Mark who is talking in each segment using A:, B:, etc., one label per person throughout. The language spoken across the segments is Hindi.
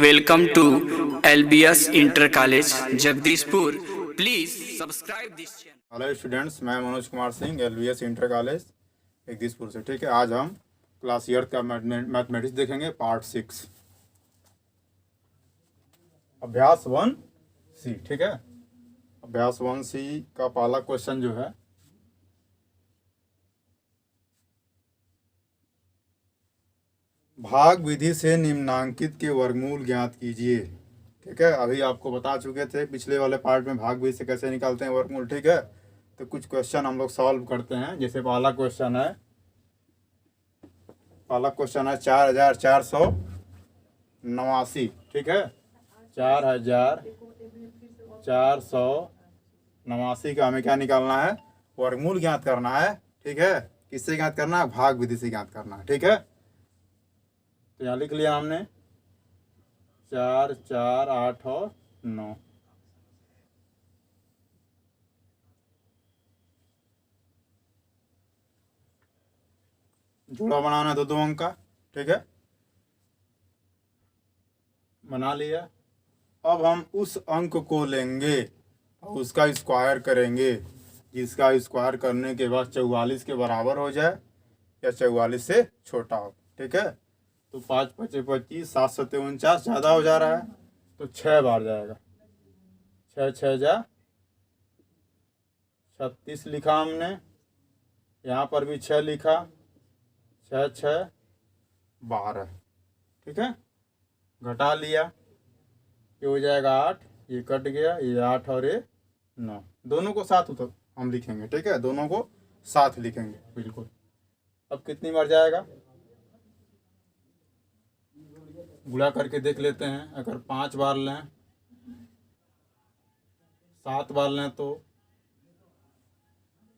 A: Welcome to LBS Inter College, Jagdishpur. Please subscribe this channel.
B: Hello students, मैं Manoj Kumar Singh LBS inter college Jagdishpur से। ठीक है, आज हम क्लास ईयर का मैथमेटिक्स देखेंगे, पार्ट 6, अभ्यास 1C। ठीक है, अभ्यास 1C का पहला क्वेश्चन जो है, भाग विधि से निम्नांकित के वर्गमूल ज्ञात कीजिए। ठीक है, अभी आपको बता चुके थे पिछले वाले पार्ट में भाग विधि से कैसे निकालते हैं वर्गमूल। ठीक है, तो कुछ क्वेश्चन हम लोग सॉल्व करते हैं। जैसे पहला क्वेश्चन है 4489। ठीक है, 4489 का हमें क्या निकालना है, वर्गमूल ज्ञात करना है। ठीक है, किससे ज्ञात करना है, भाग विधि से ज्ञात करना है। ठीक है, तो यहाँ लिख लिया हमने 4, 4, 8 और 9। जोड़ा बनाना है दो अंक का। ठीक है, बना लिया। अब हम उस अंक को लेंगे और उसका स्क्वायर करेंगे, जिसका स्क्वायर करने के बाद 44 के बराबर हो जाए या 44 से छोटा हो। ठीक है, तो 5 5 25, 7 7 49 ज़्यादा हो जा रहा है, तो 6 बार जाएगा। 6 6 जा 36 लिखा हमने, यहाँ पर भी 6 लिखा, 6 6 12। ठीक है, घटा लिया, ये हो जाएगा 8, ये कट गया, ये 8 और ये 9, दोनों को साथ तो हम लिखेंगे। ठीक है, दोनों को साथ लिखेंगे बिल्कुल। अब कितनी बार जाएगा, गुणा करके देख लेते हैं। अगर 5 बार लें, 7 बार लें तो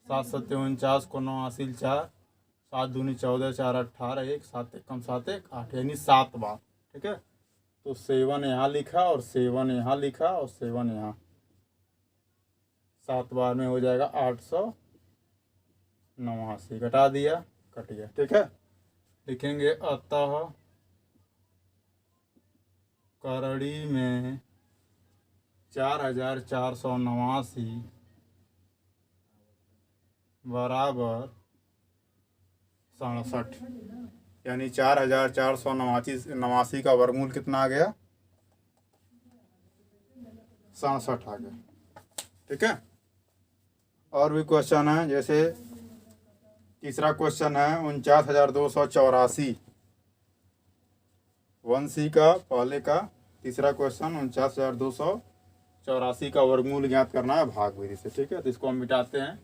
B: 7 7 49 को 9 हासिल 4, 7 दूनी 14, 4 18, 1 7 1 कम 7 1 8, यानी 7 बार। ठीक है, तो 7 यहाँ लिखा और 7 यहाँ लिखा और 7 यहाँ, 7 बार में हो जाएगा 889। घटा दिया, कट गया। ठीक है, लिखेंगे अतः करड़ी में 4489 बराबर 67, यानी 4489 का वर्गमूल कितना आ गया, 67 आ गया। ठीक है, और भी क्वेश्चन है। जैसे तीसरा क्वेश्चन है 49,284। 1C का पहले का तीसरा क्वेश्चन 49,284 का वर्गमूल ज्ञात करना है भाग विधि से। ठीक है, तो इसको हम मिटाते हैं।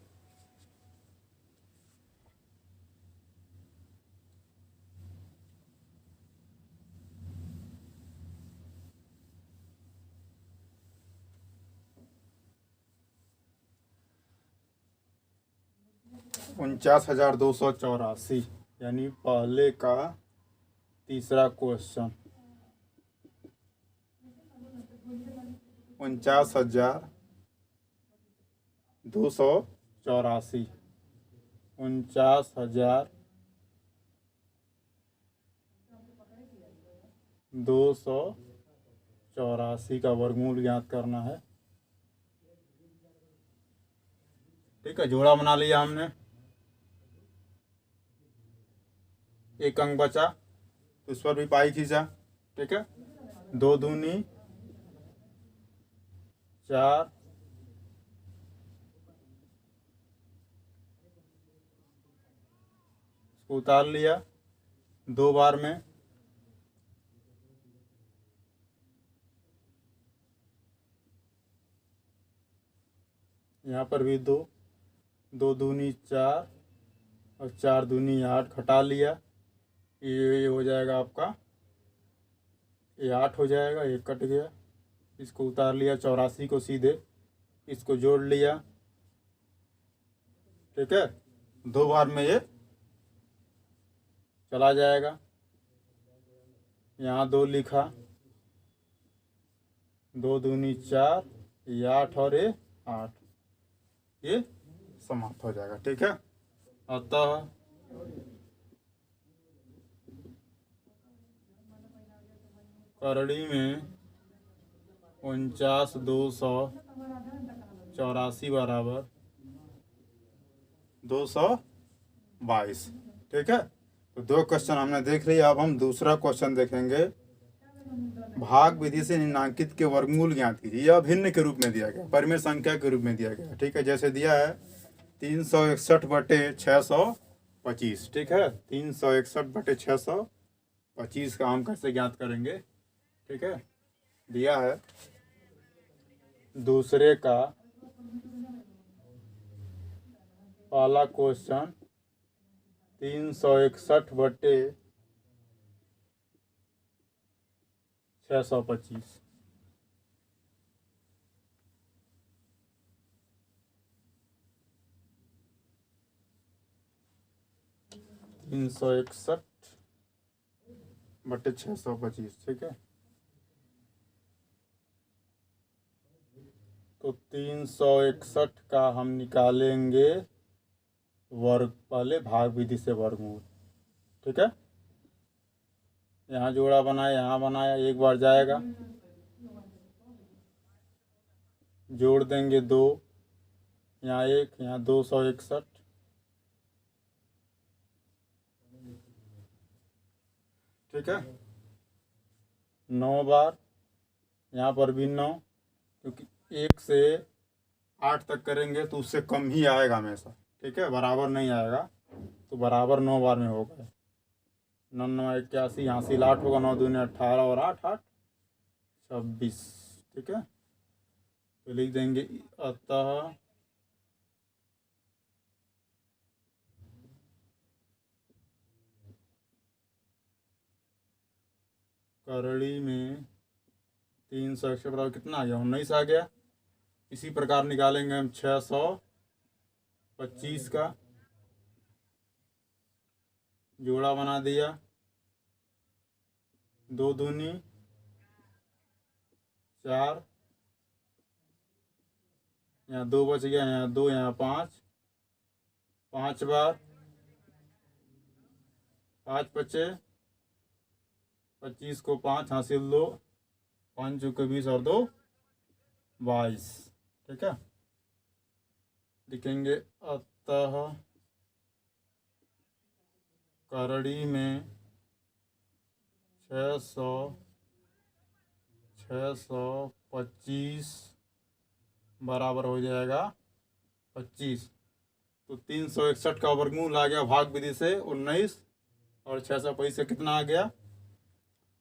B: उनचास 284 यानी पहले का तीसरा क्वेश्चन 49,284। 49,284 का वर्गमूल ज्ञात करना है। ठीक है, जोड़ा बना लिया हमने, एक अंक बचा तो उस पर भी पाई खींचा। ठीक है, 2 दूनी 4, इसको उतार लिया 2 बार में, यहाँ पर भी 2, 2 दूनी 4 और 4 दूनी 8, घटा लिया, ये हो जाएगा आपका, ये 8 हो जाएगा, ये कट गया, इसको उतार लिया 84 को सीधे, इसको जोड़ लिया। ठीक है, 2 बार में ये चला जाएगा, यहाँ 2 लिखा, 2 दूनी 4, ये 8 और ये 8, ये समाप्त हो जाएगा। ठीक है, अतः करड़ी में 49,284 बराबर 222। ठीक है, तो दो क्वेश्चन हमने देख लिया। अब हम दूसरा क्वेश्चन देखेंगे। भाग विधि से निम्नांकित के वर्गमूल ज्ञात कीजिए। यह भिन्न के रूप में दिया गया, परिमेय संख्या के रूप में दिया गया। ठीक है, जैसे दिया है 361/625। ठीक है, 361/625 का हम कैसे ज्ञात करेंगे। ठीक है, दिया है दूसरे का पहला क्वेश्चन 361/625। 361/625। ठीक है, तो 361 का हम निकालेंगे वर्ग, पहले भाग विधि से वर्गमूल। ठीक है, यहाँ जोड़ा बनाया, यहाँ बनाया, एक बार जाएगा, जोड़ देंगे 2, यहाँ 1, यहाँ 261। ठीक है, 9 बार, यहाँ पर भी 9, क्योंकि 1 से 8 तक करेंगे तो उससे कम ही आएगा हमेशा। ठीक है, बराबर नहीं आएगा, तो बराबर 9 बार में होगा। 9 9 81, यहाँ से 8 होगा, 9 दूनी 18 और 8 8 26। ठीक है, तो लिख देंगे अतः करड़ी में 361 बराबर कितना आ गया, 19 आ गया। इसी प्रकार निकालेंगे हम 625 का, जोड़ा बना दिया, 2 दूनी 4, यहाँ 2 बच गया, यहाँ 2, यहाँ 5, 5 बार, 5 बचे, 25 को 5 हासिल 2, 5 चौके 20 और 2 22। ठीक है, लिखेंगे अतः करड़ी में 625 बराबर हो जाएगा 25। तो 361 का वर्गमूल आ गया भाग विधि से 19, और 625 से कितना आ गया,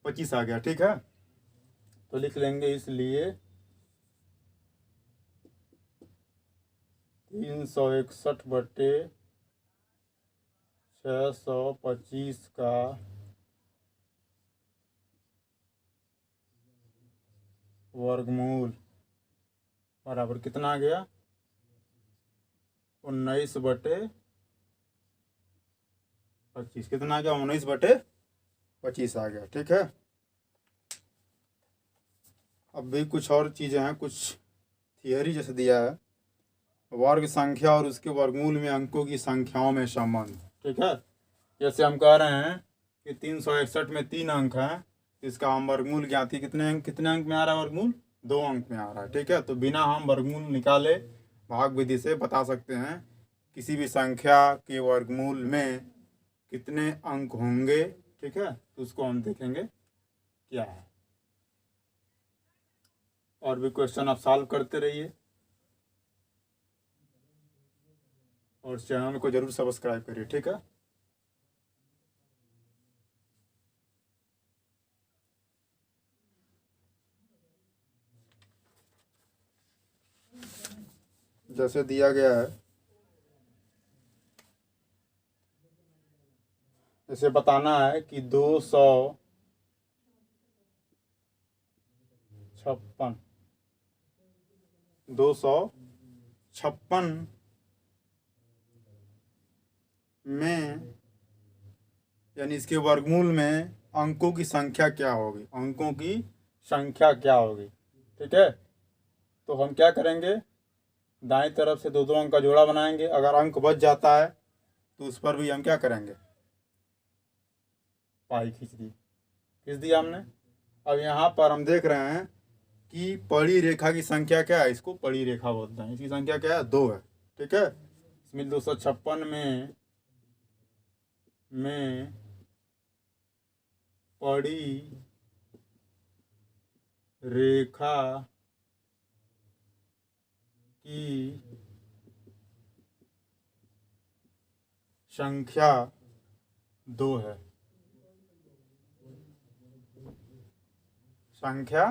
B: 25 आ गया। ठीक है, तो लिख लेंगे इसलिए 361/625 का वर्गमूल बराबर कितना आ गया, 19/25। कितना आ गया, 19/25 आ गया। ठीक है, अब भी कुछ और चीज़ें हैं, कुछ थियरी जैसे दिया है, वर्ग संख्या और उसके वर्गमूल में अंकों की संख्याओं में संबंध। ठीक है, जैसे हम कह रहे हैं कि 361 में 3 अंक हैं, इसका हम वर्गमूल ज्ञात ही कितने अंक में आ रहा है, वर्गमूल 2 अंक में आ रहा है। ठीक है, तो बिना हम वर्गमूल निकाले भाग विधि से बता सकते हैं किसी भी संख्या के वर्गमूल में कितने अंक होंगे। ठीक है, तो उसको हम देखेंगे क्या है। और भी क्वेश्चन आप सॉल्व करते रहिए, और चैनल को जरूर सब्सक्राइब करिए। ठीक है, जैसे दिया गया है, जैसे बताना है कि 256 में, यानी इसके वर्गमूल में अंकों की संख्या क्या होगी, अंकों की संख्या क्या होगी। ठीक है, तो हम क्या करेंगे, दाएं तरफ से 2 अंक का जोड़ा बनाएंगे। अगर अंक बच जाता है तो उस पर भी हम क्या करेंगे, पाई खींच दी हमने। अब यहाँ पर हम देख रहे हैं कि पड़ी रेखा की संख्या क्या है, इसको पड़ी रेखा बोलते हैं। इसकी संख्या क्या है, 2 है। ठीक है, इसमें 256 में पड़ी रेखा की संख्या 2 है। संख्या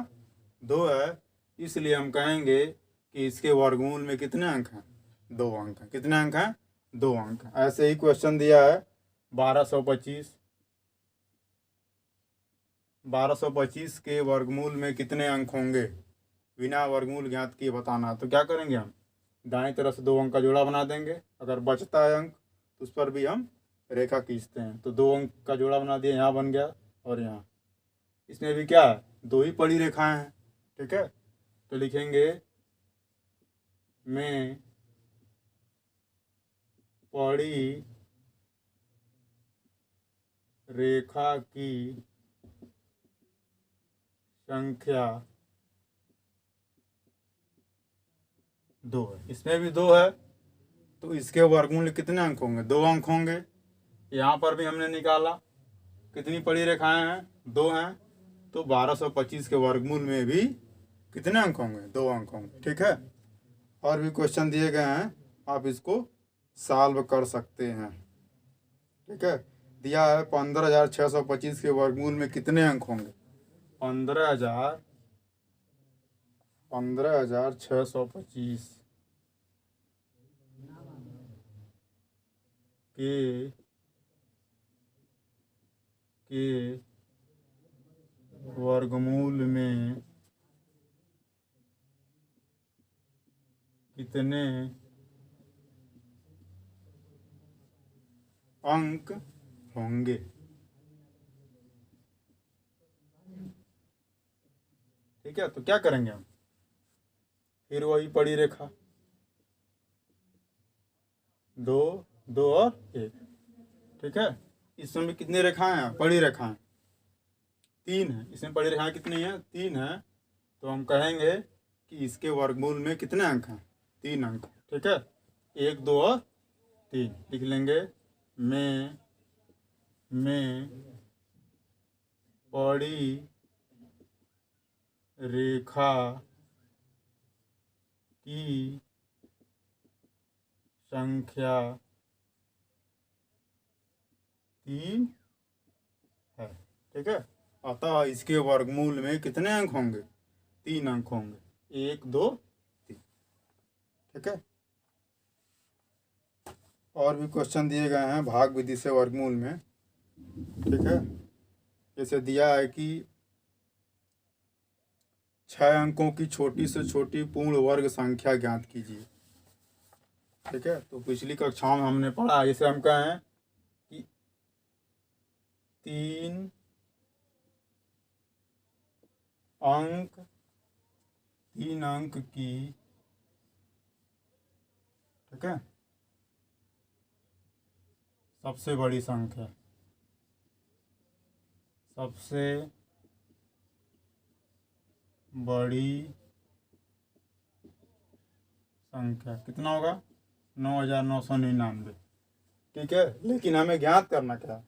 B: 2 है, इसलिए हम कहेंगे कि इसके वर्गमूल में कितने अंक हैं, 2 अंक हैं। कितने अंक हैं, 2 अंक हैं। ऐसे ही क्वेश्चन दिया है 1225। 1225 के वर्गमूल में कितने अंक होंगे, बिना वर्गमूल ज्ञात किए बताना। तो क्या करेंगे, हम दाएं तरफ से 2 अंक का जोड़ा बना देंगे। अगर बचता है अंक तो उस पर भी हम रेखा खींचते हैं। तो 2 अंक का जोड़ा बना दिया, यहाँ बन गया और यहाँ। इसमें भी क्या है, 2 ही पड़ी रेखाएं हैं। ठीक है, तो लिखेंगे में पड़ी रेखा की संख्या 2 है। इसमें भी 2 है, तो इसके वर्गमूल कितने अंक होंगे, 2 अंक होंगे। यहाँ पर भी हमने निकाला, कितनी पड़ी रेखाएं हैं, 2 हैं। तो 1225 के वर्गमूल में भी कितने अंक होंगे, 2 अंक होंगे। ठीक है, और भी क्वेश्चन दिए गए हैं, आप इसको सॉल्व कर सकते हैं। ठीक है, दिया है 15,625 के वर्गमूल में कितने अंक होंगे, 15,625 के वर्गमूल में कितने अंक होंगे। ठीक है, तो क्या करेंगे हम, फिर वही पड़ी रेखा, 2, 2 और 1। ठीक है, इसमें कितनी रेखाएं हैं, पड़ी रेखाएं 3 है। इसमें पड़ी रेखाएं कितनी हैं, 3 है। तो हम कहेंगे कि इसके वर्गमूल में कितने अंक हैं, 3 अंक। ठीक है, 1, 2 और 3 लिख लेंगे। में पड़ी रेखा की संख्या 3 है। ठीक है, अतः इसके वर्गमूल में कितने अंक होंगे, 3 अंक होंगे, 1, 2, 3। ठीक है, और भी क्वेश्चन दिए गए हैं भाग विधि से वर्गमूल में। ठीक है, जैसे दिया है कि 6 अंकों की छोटी से छोटी पूर्ण वर्ग संख्या ज्ञात कीजिए। ठीक है, तो पिछली कक्षाओं में हमने पढ़ा, जैसे हम कहें कि 3 अंक की, ठीक है, सबसे बड़ी संख्या, सबसे बड़ी संख्या कितना होगा, 9,999। ठीक है, लेकिन हमें ज्ञात करना क्या है,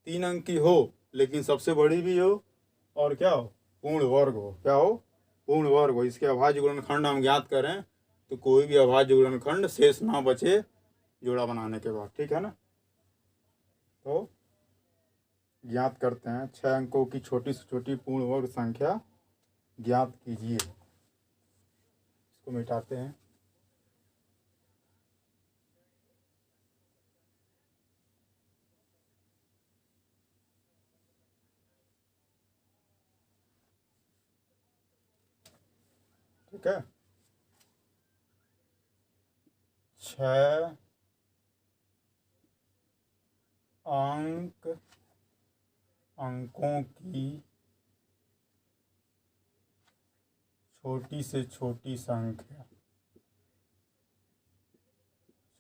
B: 3 अंक की हो लेकिन सबसे बड़ी भी हो, और क्या हो, पूर्ण वर्ग हो। क्या हो, पूर्ण वर्ग हो। इसके अभाज्य गुणनखंड हम ज्ञात करें तो कोई भी अभाज्य गुणनखंड शेष ना बचे जोड़ा बनाने के बाद। ठीक है ना, तो ज्ञात करते हैं, 6 अंकों की छोटी से छोटी पूर्ण वर्ग संख्या ज्ञात कीजिए। इसको मिटाते हैं। ठीक है, 6 अंकों की छोटी से छोटी संख्या,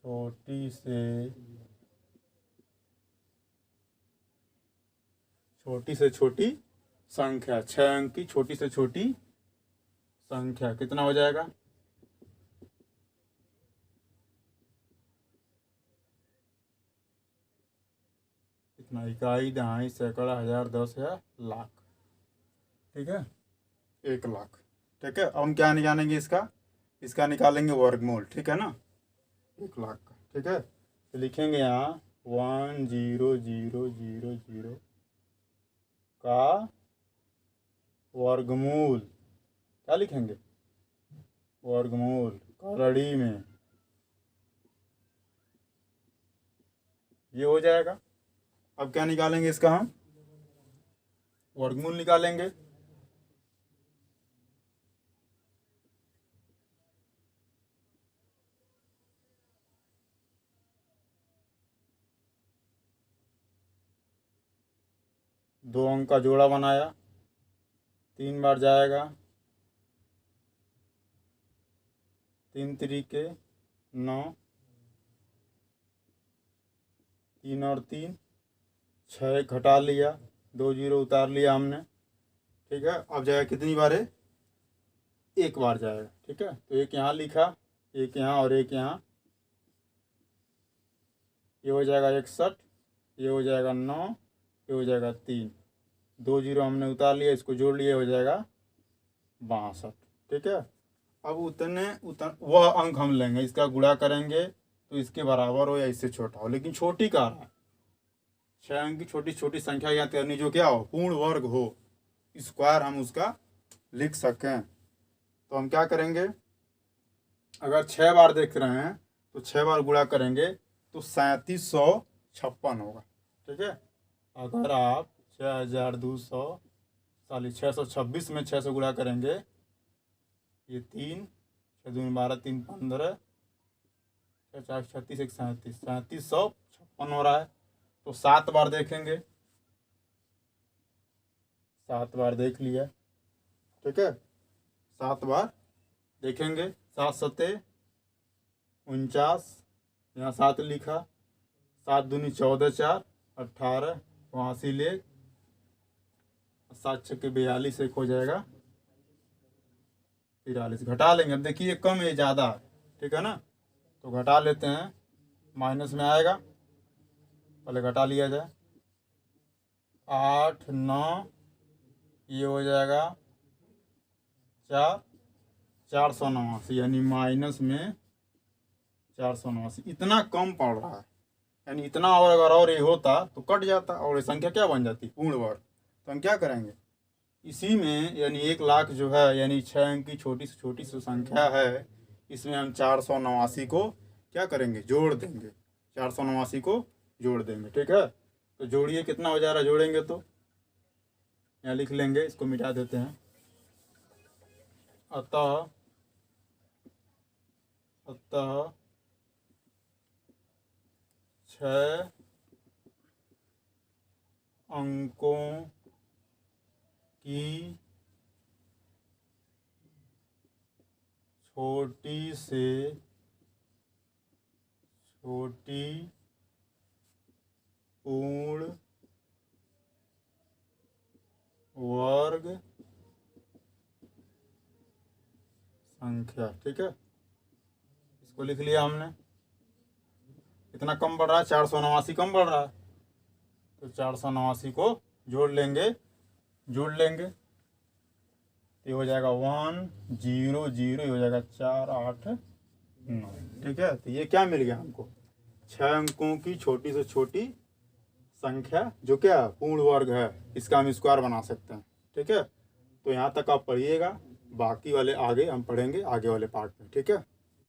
B: छोटी से छोटी संख्या, 6 अंक की छोटी से छोटी संख्या कितना हो जाएगा? कितना? इकाई, दहाई, सैकड़ा, हजार, 10,000, लाख। ठीक है, 1,00,000। ठीक है, अब हम क्या निकालेंगे इसका निकालेंगे वर्गमूल। ठीक है ना, 1,00,000 का। ठीक है, तो लिखेंगे यहाँ 10,000 का वर्गमूल। क्या लिखेंगे? वर्गमूल करड़ी में ये हो जाएगा। अब क्या निकालेंगे इसका? हम वर्गमूल निकालेंगे। दो अंक का जोड़ा बनाया, 3 बार जाएगा, 3 त्रिके 9, 3 और 3 6, घटा लिया, 2 जीरो उतार लिया हमने। ठीक है, अब जाएगा कितनी बार है? एक बार जाएगा। ठीक है, तो एक यहाँ लिखा, एक यहाँ और एक यहाँ। ये हो जाएगा 61, ये हो जाएगा 9, ये हो जाएगा 3, 2 जीरो हमने उतार लिया, इसको जोड़ लिया, हो जाएगा 62। ठीक है, अब वह अंक हम लेंगे, इसका गुणा करेंगे तो इसके बराबर हो या इससे छोटा हो, लेकिन छोटी का रहा है। 6 अंक की छोटी छोटी संख्या ज्ञात करनी जो क्या हो? पूर्ण वर्ग हो, स्क्वायर हम उसका लिख सकें। तो हम क्या करेंगे? अगर 6 बार देख रहे हैं तो 6 बार गुणा करेंगे तो 3756 होगा। ठीक है, अगर आप 6,626 में 6 से गुणा करेंगे, ये 3, 6 दूनी 12, 3 15, 6 4 36, 1 37, 3756 हो रहा है। तो 7 बार देखेंगे, 7 बार देख लिया। ठीक है, 7 बार देखेंगे, 7 सत्ते 49, यहाँ 7 लिखा, 7 दूनी 14, 4 18, वहाँ से ले 7 छक्के 42, एक हो जाएगा 43। घटा लेंगे, अब देखिए कम है ज़्यादा है। ठीक है ना, तो घटा लेते हैं, माइनस में आएगा, पहले घटा लिया जाए। 8 9, ये हो जाएगा 489, यानी माइनस में 489। इतना कम पड़ रहा है, यानी इतना और अगर और ये होता तो कट जाता और ये संख्या क्या बन जाती? पूर्ण वर्ग। तो हम क्या करेंगे इसी में, यानी 1,00,000 जो है, यानी 6 अंक की छोटी से छोटी संख्या है, इसमें हम 489 को क्या करेंगे? जोड़ देंगे, 489 को जोड़ देंगे। ठीक है, तो जोड़िए, कितना हो जा रहा है? जोड़ेंगे तो यहाँ लिख लेंगे, इसको मिटा देते हैं। अतः 6 अंकों की छोटी से छोटी पूर्ण वर्ग संख्या। ठीक है, इसको लिख लिया हमने। कितना कम बढ़ रहा है? 489 कम बढ़ रहा है, तो 489 को जोड़ लेंगे, ये हो जाएगा 100, हो जाएगा 489। ठीक है, तो ये क्या मिल गया हमको? 6 अंकों की छोटी से छोटी संख्या जो क्या पूर्ण वर्ग है, इसका हम स्क्वायर बना सकते हैं। ठीक है, तो यहाँ तक आप पढ़िएगा, बाकी वाले आगे हम पढ़ेंगे आगे वाले पार्ट में। ठीक है।